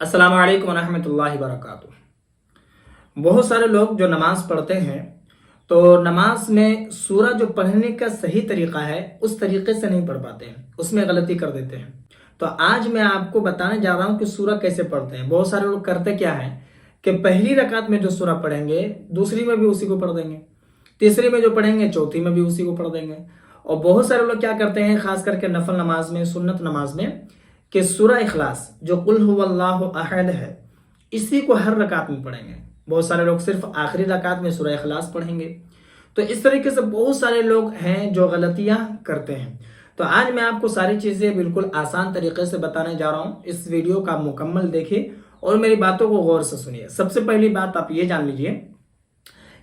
अस्सलाम वालेकुम रहमतुल्लाहि वबरकातुह। बहुत सारे लोग जो नमाज पढ़ते हैं तो नमाज में सूरा जो पढ़ने का सही तरीका है उस तरीके से नहीं पढ़ पाते हैं, उसमें गलती कर देते हैं। तो आज मैं आपको बताने जा रहा हूं कि सूरा कैसे पढ़ते हैं। बहुत सारे लोग करते क्या है कि पहली रकात में जो सूरा पढ़ेंगे दूसरी में भी उसी को पढ़ देंगे, तीसरी में जो पढ़ेंगे चौथी में भी उसी को पढ़ देंगे। और बहुत सारे लोग क्या करते हैं, खास करके नफल नमाज में, सुन्नत नमाज में, कि सूरा इखलास जो कुल हुवल्लाहु अहद है इसी को हर रकात में पढ़ेंगे। बहुत सारे लोग सिर्फ आखिरी रकात में सूरा इखलास पढ़ेंगे। तो इस तरीके से बहुत सारे लोग हैं जो गलतियां करते हैं। तो आज मैं आपको सारी चीजें बिल्कुल आसान तरीके से बताने जा रहा हूं। इस वीडियो का मुकम्मल देखिए और मेरी बातों को गौर से सुनिए। सबसे पहली बात आप ये जान लीजिए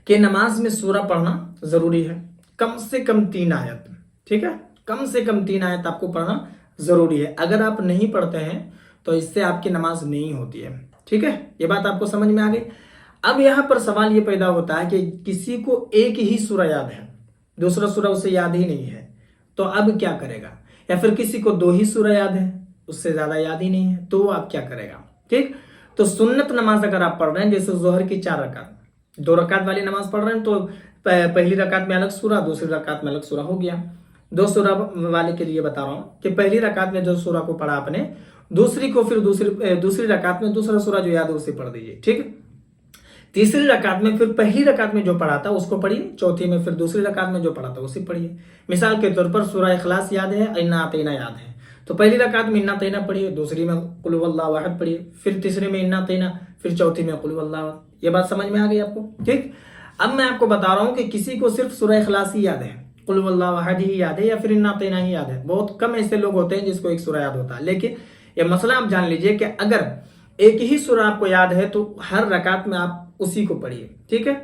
कि नमाज में सूरा पढ़ना जरूरी है, कम से कम 3 आयत। ठीक है, कम से कम 3 आयत आपको पढ़ना जरूरी है। अगर आप नहीं पढ़ते हैं तो इससे आपकी नमाज नहीं होती है। ठीक है, ये बात आपको समझ में आ गई। अब यहाँ पर सवाल ये पैदा होता है कि किसी को एक ही सूरा याद है, दूसरा सूरा उसे याद ही नहीं है, तो अब क्या करेगा? या फिर किसी को 2 ही सूरा याद है, उससे ज्यादा याद ही नहीं है, तो आप क्या करेगा? ठीक, तो सुन्नत नमाज अगर आप पढ़ रहे हैं, जैसे जोहर की 4 रकात, 2 रकात वाली नमाज पढ़ रहे हैं, तो पहली रकात में अलग सूरा, दूसरी रकात में अलग सूरा हो गया। 2 सूरा वाले के लिए बता रहा हूं कि पहली रकात में जो सूरा को पढ़ा आपने, दूसरी को फिर दूसरी रकात में दूसरा सूरा जो याद है उसे पढ़ दीजिए। ठीक, तीसरी रकात में फिर पहली रकात में जो पढ़ा था उसको पढ़िए, चौथी में फिर दूसरी रकात में जो पढ़ा था उसे पढ़िए। मिसाल के तौर पर सूरा इखलास याद है, इन्ना अतैना याद है, तो पहली रकात में इन्ना अतैना पढ़िए, दूसरी में कुल हुवल्लाहु अहद पढ़िए, फिर तीसरी में इन्ना अतैना, फिर चौथी में कुल हुवल्लाहु अहद। ये बात समझ में आ गई आपको? ठीक, अब मैं आपको बता रहा हूं कि किसी को सिर्फ सूरा इखलास ही याद है, कुल हुवल्लाहु अहद ही याद है, या फिर इन्ना अतैना ही याद है। बहुत कम ऐसे लोग होते हैं जिसको एक सूरा याद होता है। लेकिन ये मसला आप जान लीजिए कि अगर एक ही सूरा आपको याद है तो हर रकात में आप उसी को पढ़िए। ठीक है,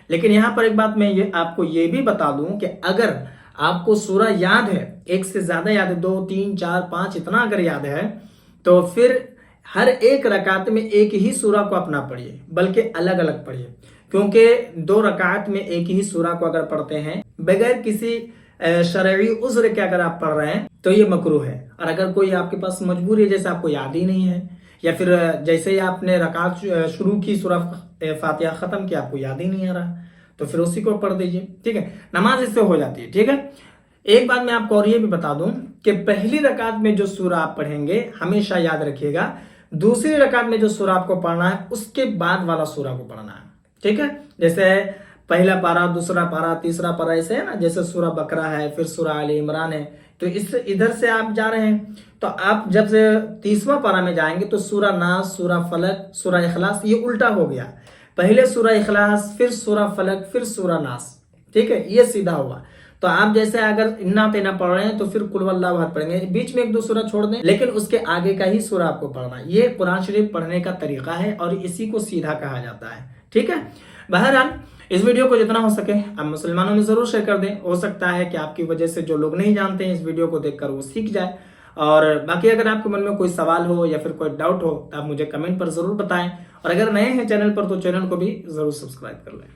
लेकिन यहां पर एक बात मैं आपको ये भी बता दूं कि अगर आपको सूरा याद है, एक से ज्यादा याद है, 2, 3, 4, 5 इतना अगर याद है, तो फिर हर एक रकात में एक ही सूरा को अपना पढ़िए, बल्कि अलग अलग पढ़िए। क्योंकि 2 रकात में एक ही सूरा को अगर पढ़ते हैं बगैर किसी शरई उज़्र के अगर आप पढ़ रहे हैं तो ये मकरूह है। और अगर कोई आपके पास मजबूरी है, जैसे आपको याद ही नहीं है, या फिर जैसे ही आपने रकात शुरू की, सूरा फातिहा खत्म की, आपको याद ही नहीं आ रहा, तो फिर उसी को पढ़ दीजिए। ठीक है, नमाज इससे हो जाती है। ठीक है, एक बात मैं आपको और ये भी बता दूं कि पहली रकात में जो सूरा आप पढ़ेंगे हमेशा याद रखिएगा, दूसरी रकात में जो सूरा आपको पढ़ना है उसके बाद वाला सूरा को पढ़ना है। ठीक है, जैसे पहला पारा, दूसरा पारा, तीसरा पारा, ऐसे है ना, जैसे सूरा बकरा है, फिर सूरा आले इमरान है, तो इस इधर से आप जा रहे हैं, तो आप जब से 30वां पारा में जाएंगे तो सूरा नास, सूरा फलक, सूरा इखलास, ये उल्टा हो गया। पहले सूरा इखलास, फिर सूरा फलक, फिर सूरा नास। ठीक है, ये सीधा हुआ। तो आप जैसे अगर इन्ना तेना पढ़ रहे हैं तो फिर कुल हुवल्लाहु अहद पढ़ेंगे, बीच में 1-2 सूरा छोड़ दें, लेकिन उसके आगे का ही सूरा आपको पढ़ना है। ये कुरान शरीफ पढ़ने का तरीका है और इसी को सीधा कहा जाता है। ठीक है, बहरहाल इस वीडियो को जितना हो सके आप मुसलमानों में जरूर शेयर कर दें। हो सकता है कि आपकी वजह से जो लोग नहीं जानते हैं इस वीडियो को देखकर वो सीख जाए। और बाकी अगर आपके मन में कोई सवाल हो या फिर कोई डाउट हो तो आप मुझे कमेंट पर जरूर बताएं। और अगर नए हैं चैनल पर तो चैनल को भी जरूर सब्सक्राइब कर लें।